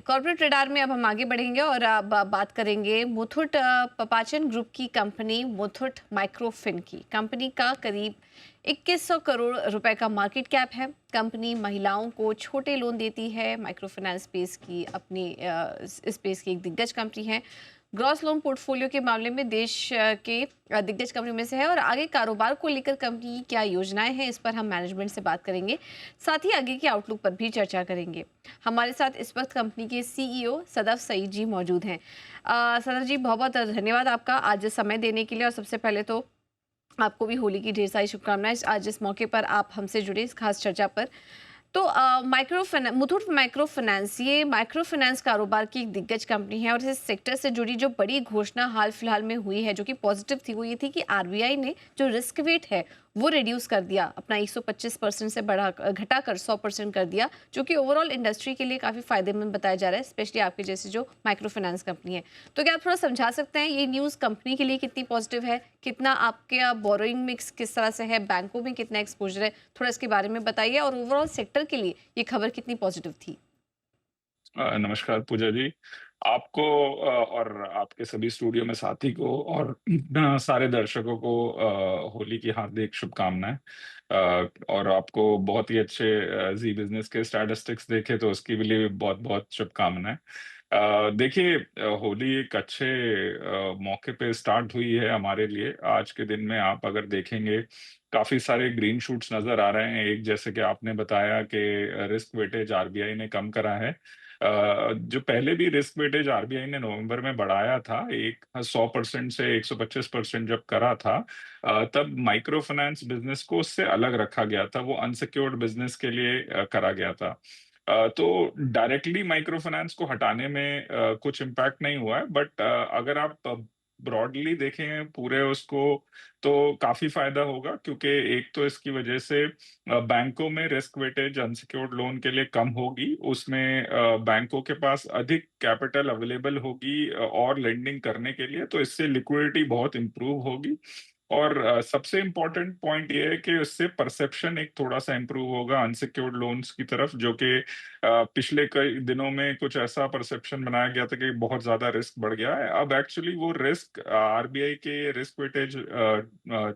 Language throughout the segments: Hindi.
कॉर्पोरेट रडार में अब हम आगे बढ़ेंगे और अब बात करेंगे मुथूट पपाचन ग्रुप की कंपनी मुथूट माइक्रोफिन की। कंपनी का करीब 2100 करोड़ रुपए का मार्केट कैप है। कंपनी महिलाओं को छोटे लोन देती है। माइक्रो फाइनेंस स्पेस की अपनी स्पेस की एक दिग्गज कंपनी है। ग्रॉस लोन पोर्टफोलियो के मामले में देश के दिग्गज कंपनी में से है और आगे कारोबार को लेकर कंपनी की क्या योजनाएं हैं, इस पर हम मैनेजमेंट से बात करेंगे। साथ ही आगे के आउटलुक पर भी चर्चा करेंगे। हमारे साथ इस वक्त कंपनी के सीईओ सदफ सईद जी मौजूद हैं। सदफ जी, बहुत बहुत धन्यवाद आपका आज समय देने के लिए। और सबसे पहले तो आपको भी होली की ढेर सारी शुभकामनाएं आज इस मौके पर आप हमसे जुड़े इस खास चर्चा पर। तो मुथूट माइक्रो फाइनेंस, ये माइक्रो फाइनेंस कारोबार की एक दिग्गज कंपनी है और इस सेक्टर से जुड़ी जो बड़ी घोषणा हाल फिलहाल में हुई है जो कि पॉजिटिव थी, वो ये थी कि आरबीआई ने जो रिस्क वेट है वो रिड्यूस कर दिया, अपना 125% से घटाकर 100% कर दिया, जो कि ओवरऑल इंडस्ट्री के लिए काफ़ी फायदेमंद बताया जा रहा है, स्पेशली आपके जैसे जो माइक्रो फाइनेंस कंपनी है। तो क्या आप थोड़ा समझा सकते हैं ये न्यूज़ कंपनी के लिए कितनी पॉजिटिव है, कितना आपके बोरोइंग मिक्स किस तरह से है, बैंकों में कितना एक्सपोजर है, थोड़ा इसके बारे में बताइए, और ओवरऑल सेक्टर के लिए ये खबर कितनी पॉजिटिव थी? नमस्कार पूजा जी। आपको और आपके सभी स्टूडियो में साथी को और सारे दर्शकों को होली की हार्दिक शुभकामनाएँ। और आपको बहुत ही अच्छे ज़ी बिज़नेस के स्टैटिस्टिक्स देखे तो उसके लिए भी बहुत-बहुत शुभकामनाएँ। देखिए, होली एक अच्छे मौके पे स्टार्ट हुई है हमारे लिए। आज के दिन में आप अगर देखेंगे, काफ़ी सारे ग्रीन शूट्स नज़र आ रहे हैं। एक जैसे कि आपने बताया कि रिस्क वेटेज आरबीआई ने कम करा है। जो पहले भी रिस्क वेटेज आरबीआई ने नवंबर में बढ़ाया था, एक 100% से 125% जब करा था, तब माइक्रो फाइनेंस बिज़नेस को उससे अलग रखा गया था, वो अनसिक्योर्ड बिज़नेस के लिए करा गया था। तो डायरेक्टली माइक्रो फाइनेंस को हटाने में कुछ इम्पैक्ट नहीं हुआ है, बट अगर आप ब्रॉडली देखें पूरे उसको, तो काफ़ी फ़ायदा होगा, क्योंकि एक तो इसकी वजह से बैंकों में रिस्क वेटेज अनसिक्योर्ड लोन के लिए कम होगी, उसमें बैंकों के पास अधिक कैपिटल अवेलेबल होगी और लेंडिंग करने के लिए, तो इससे लिक्विडिटी बहुत इम्प्रूव होगी। और सबसे इम्पोर्टेंट पॉइंट ये है कि उससे परसेप्शन एक थोड़ा-सा इम्प्रूव होगा अनसिक्योर्ड लोन्स की तरफ, जो कि पिछले कई दिनों में कुछ ऐसा परसेप्शन बनाया गया था कि बहुत ज़्यादा रिस्क बढ़ गया है। अब एक्चुअली वो रिस्क आरबीआई के रिस्क वेटेज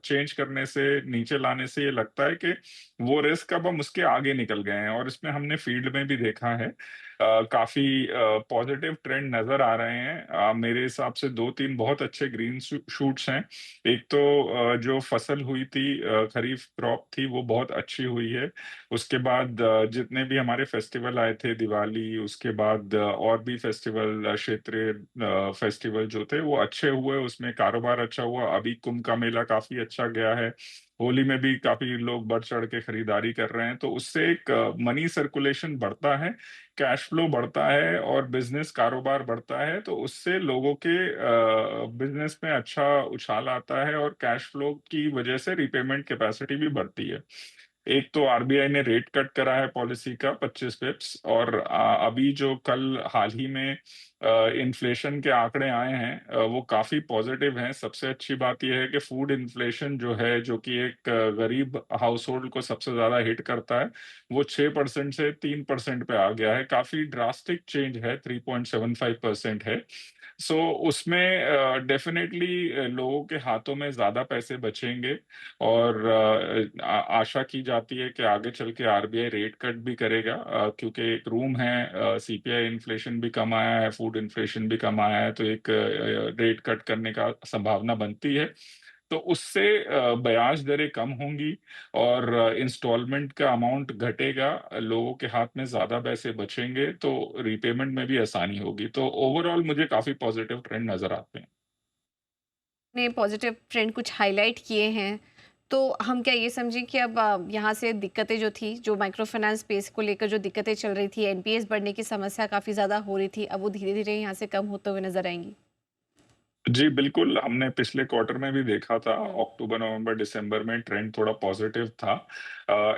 चेंज करने से, नीचे लाने से ये लगता है कि वो रिस्क अब हम उसके आगे निकल गए हैं, और इसमें हमने फील्ड में भी देखा है काफ़ी पॉजिटिव ट्रेंड नज़र आ रहे हैं। मेरे हिसाब से 2-3 बहुत अच्छे ग्रीन शूट्स हैं। एक तो जो फसल हुई थी, खरीफ क्रॉप थी, वो बहुत अच्छी हुई है। उसके बाद जितने भी हमारे फेस्टिवल आए थे, दिवाली, उसके बाद और भी फेस्टिवल, क्षेत्रीय फेस्टिवल जो थे वो अच्छे हुए, उसमें कारोबार अच्छा हुआ। अभी कुंभ का मेला काफ़ी अच्छा गया है। होली में भी काफ़ी लोग बढ़-चढ़ के खरीदारी कर रहे हैं, तो उससे एक मनी सर्कुलेशन बढ़ता है, कैश फ्लो बढ़ता है और बिज़नेस कारोबार बढ़ता है, तो उससे लोगों के बिज़नेस में अच्छा उछाल आता है और कैश फ्लो की वजह से रीपेमेंट कैपेसिटी भी बढ़ती है। एक तो आरबीआई ने रेट कट करा है पॉलिसी का 25 पिप्स, और अभी जो कल हाल ही में इन्फ्लेशन के आंकड़े आए हैं, वो काफ़ी पॉज़िटिव हैं। सबसे अच्छी बात ये है कि फूड इन्फ्लेशन जो है, जो कि एक गरीब हाउसहोल्ड को सबसे ज़्यादा हिट करता है, वो 6% से 3% पे आ गया है। काफ़ी ड्रास्टिक चेंज है, 3.75% है। सो उसमें डेफ़िनेटली लोगों के हाथों में ज़्यादा पैसे बचेंगे, और आशा की जाती है कि आगे चल के आरबीआई रेट कट भी करेगा, क्योंकि एक रूम है, सीपीआई इन्फ्लेशन भी कम आया है, फूड इन्फ्लेशन भी कम आया है, तो एक रेट कट करने का संभावना बनती है। तो उससे ब्याज दरें कम होंगी और इंस्टॉलमेंट का अमाउंट घटेगा, लोगों के हाथ में ज़्यादा पैसे बचेंगे, तो रीपेमेंट में भी आसानी होगी। तो ओवरऑल मुझे काफ़ी पॉज़िटिव ट्रेंड नज़र आते हैं। ने पॉजिटिव ट्रेंड कुछ हाईलाइट किए हैं, तो हम क्या ये समझें कि अब यहाँ से दिक्कतें जो थी, जो माइक्रो फाइनेंस स्पेस को लेकर जो दिक्कतें चल रही थी, एनपीएस बढ़ने की समस्या काफ़ी ज़्यादा हो रही थी, अब वो धीरे-धीरे यहाँ से कम होते हुए नज़र आएँगी? जी, बिल्कुल, हमने पिछले क्वार्टर में भी देखा था, हुँ, अक्टूबर, नवंबर, दिसंबर में ट्रेंड थोड़ा पॉज़िटिव था।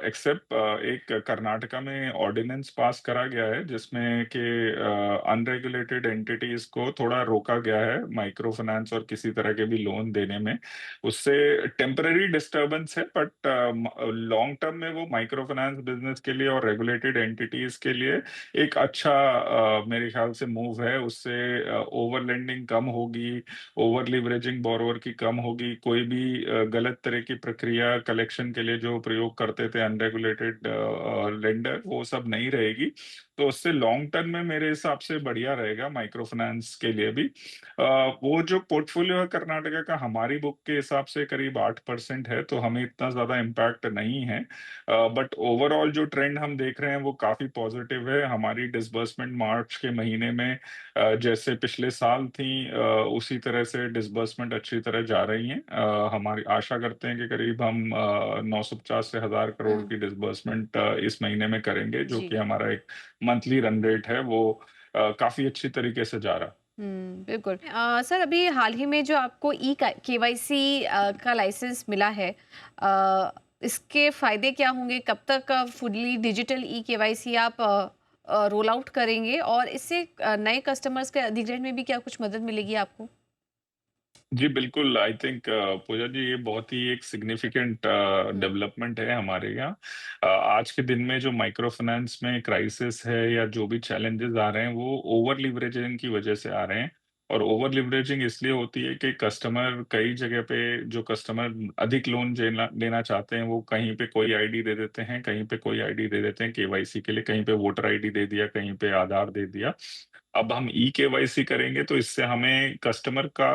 एक्सेप्ट एक कर्नाटका में ऑर्डिनेंस पास करा गया है, जिसमें कि अनरेगुलेटेड एंटिटीज़ को थोड़ा रोका गया है, माइक्रो फाइनेंस और किसी तरह के भी लोन देने में। उससे टेम्परेरी डिस्टर्बेंस है, बट लॉन्ग टर्म में वो माइक्रो फाइनेंस बिज़नेस के लिए और रेगुलेटेड एंटिटीज़ के लिए एक अच्छा मेरे ख्याल से मूव है। उससे ओवर लेंडिंग कम होगी, ओवर लिवरेजिंग बोरोवर की कम होगी, कोई भी गलत तरह की प्रक्रिया कलेक्शन के लिए जो प्रयोग करते थे अनरेगुलेटेड लेंडर, वो सब नहीं रहेगी। तो उससे लॉन्ग टर्म में मेरे हिसाब से बढ़िया रहेगा माइक्रो फाइनेंस के लिए भी। वो जो पोर्टफोलियो है कर्नाटका का हमारी बुक के हिसाब से करीब 8% है, तो हमें इतना ज़्यादा इम्पैक्ट नहीं है। बट ओवरऑल जो ट्रेंड हम देख रहे हैं वो काफ़ी पॉजिटिव है। हमारी डिसबर्समेंट मार्च के महीने में जैसे पिछले साल थी उसी तरह से डिसबर्समेंट अच्छी तरह जा रही हैं। हमारी आशा करते हैं कि करीब हम 950 से 1000 करोड़ हुँ, की डिसबर्समेंट इस महीने में करेंगे, जो कि जी। हमारा एक मंथली रन रेट है, वो काफ़ी अच्छी तरीके से जा रहा। बिल्कुल। सर अभी हाल ही में जो आपको ई का केवाईसी का लाइसेंस मिला है, इसके फ़ायदे क्या होंगे? कब तक फुल्ली डिजिटल ई केवाईसी आप रोल आउट करेंगे और इससे नए कस्टमर्स के अधिग्रहण में भी क्या कुछ मदद मिलेगी आपको? जी, बिल्कुल, आई थिंक पूजा जी, ये बहुत ही एक सिग्निफिकेंट हुँ, डेवलपमेंट है हमारे यहाँ। आज के दिन में जो माइक्रो फाइनेंस में क्राइसिस है या जो भी चैलेंजेस आ रहे हैं, वो ओवर लिवरेजिंग की वजह से आ रहे हैं। और ओवर लिवरेजिंग इसलिए होती है कि कस्टमर कई जगह पे जो कस्टमर अधिक लोन लेना लेना चाहते हैं, वो कहीं पे कोई आईडी दे देते हैं, कहीं पे कोई आईडी दे देते हैं केवाईसी के लिए, कहीं पे वोटर आईडी दे दिया, कहीं पे आधार दे दिया। अब हम ई केवाईसी करेंगे तो इससे हमें कस्टमर का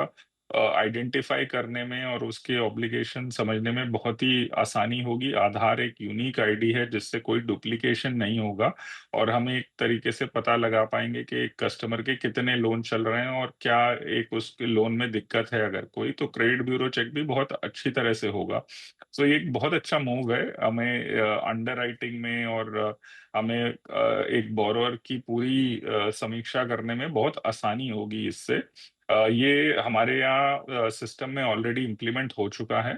आइडेंटिफाई करने में और उसके ऑब्लिगेशन समझने में बहुत ही आसानी होगी। आधार एक यूनिक आईडी है जिससे कोई डुप्लीकेशन नहीं होगा और हम एक तरीके से पता लगा पाएँगे कि एक कस्टमर के कितने लोन चल रहे हैं और क्या एक उसके लोन में दिक्कत है अगर कोई, तो क्रेडिट ब्यूरो चेक भी बहुत अच्छी तरह से होगा। सो ये एक बहुत अच्छा मूव है। हमें अंडरराइटिंग में और हमें एक बोरोवर की पूरी समीक्षा करने में बहुत आसानी होगी इससे। ये हमारे यहाँ सिस्टम में ऑलरेडी इम्प्लीमेंट हो चुका है।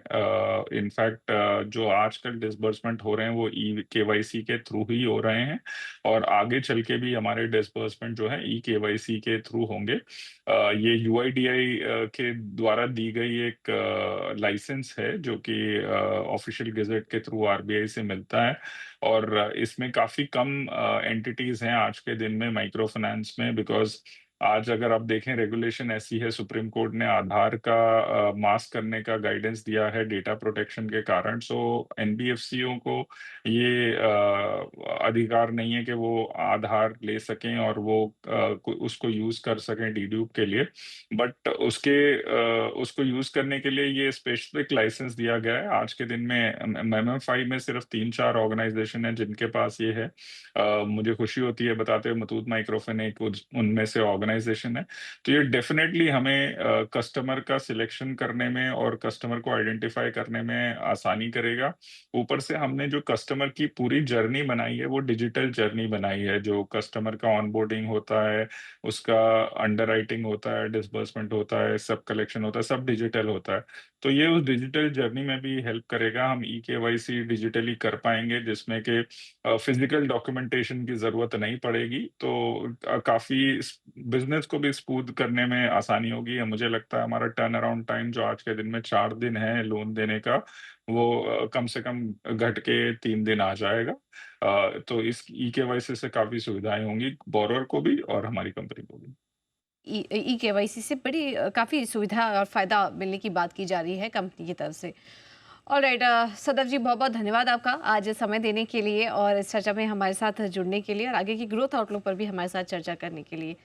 इनफैक्ट जो आजकल डिसबर्समेंट हो रहे हैं वो ई केवाईसी के थ्रू ही हो रहे हैं और आगे चल के भी हमारे डिसबर्समेंट जो है ई केवाईसी के थ्रू होंगे। ये यूआईडीआई के द्वारा दी गई एक लाइसेंस है जो कि ऑफिशियल गेजेट के थ्रू आरबीआई से मिलता है और इसमें काफ़ी कम एंटिटीज़ हैं आज के दिन में माइक्रो फाइनेंस में, बिकॉज़ आज अगर आप देखें रेगुलेशन ऐसी है, सुप्रीम कोर्ट ने आधार का मास्क करने का गाइडेंस दिया है डेटा प्रोटेक्शन के कारण। सो एनबीएफसीओं को ये अधिकार नहीं है कि वो आधार ले सकें और वो उसको यूज़ कर सकें डीडूप के लिए। बट उसको यूज़ करने के लिए ये स्पेसिफिक लाइसेंस दिया गया है। आज के दिन में एमएमएफआई में सिर्फ 3-4 ऑर्गेनाइज़ेशन हैं जिनके पास ये है। मुझे खुशी होती है बताते हुए मुथूट माइक्रोफिन एक उनमें से ऑर्गेनाइजेशन है। तो ये डेफिनेटली हमें कस्टमर का सिलेक्शन करने में और कस्टमर को आइडेंटिफाई करने में आसानी करेगा। ऊपर से हमने जो कस्टमर की पूरी जर्नी बनाई है, वो डिजिटल जर्नी बनाई है, जो कस्टमर का ऑनबोर्डिंग होता है, उसका अंडरराइटिंग होता है, डिसबर्समेंट होता है, सब कलेक्शन होता है, सब डिजिटल होता है। तो ये उस डिजिटल जर्नी में भी हेल्प करेगा। हम ई केवाईसी डिजिटली कर पाएँगे जिसमें कि फिजिकल डॉक्यूमेंटेशन की ज़रूरत नहीं पड़ेगी, तो काफ़ी बिज़नेस को भी स्मूथ करने में आसानी होगी। मुझे लगता है हमारा टर्न अराउंड टाइम जो आज के दिन में 4 दिन है लोन देने का, वो कम से कम घट के 3 दिन आ जाएगा। तो इस ई-केवाईसी से काफ़ी सुविधाएँ होंगी बोरोवर को भी और हमारी कंपनी को भी। ई केवाईसी से बड़ी काफ़ी सुविधा और फ़ायदा मिलने की बात की जा रही है कंपनी की तरफ से। ऑलराइट, सदर जी बहुत-बहुत धन्यवाद आपका आज समय देने के लिए और इस चर्चा में हमारे साथ जुड़ने के लिए और आगे की ग्रोथ आउटलुक पर भी हमारे साथ चर्चा करने के लिए।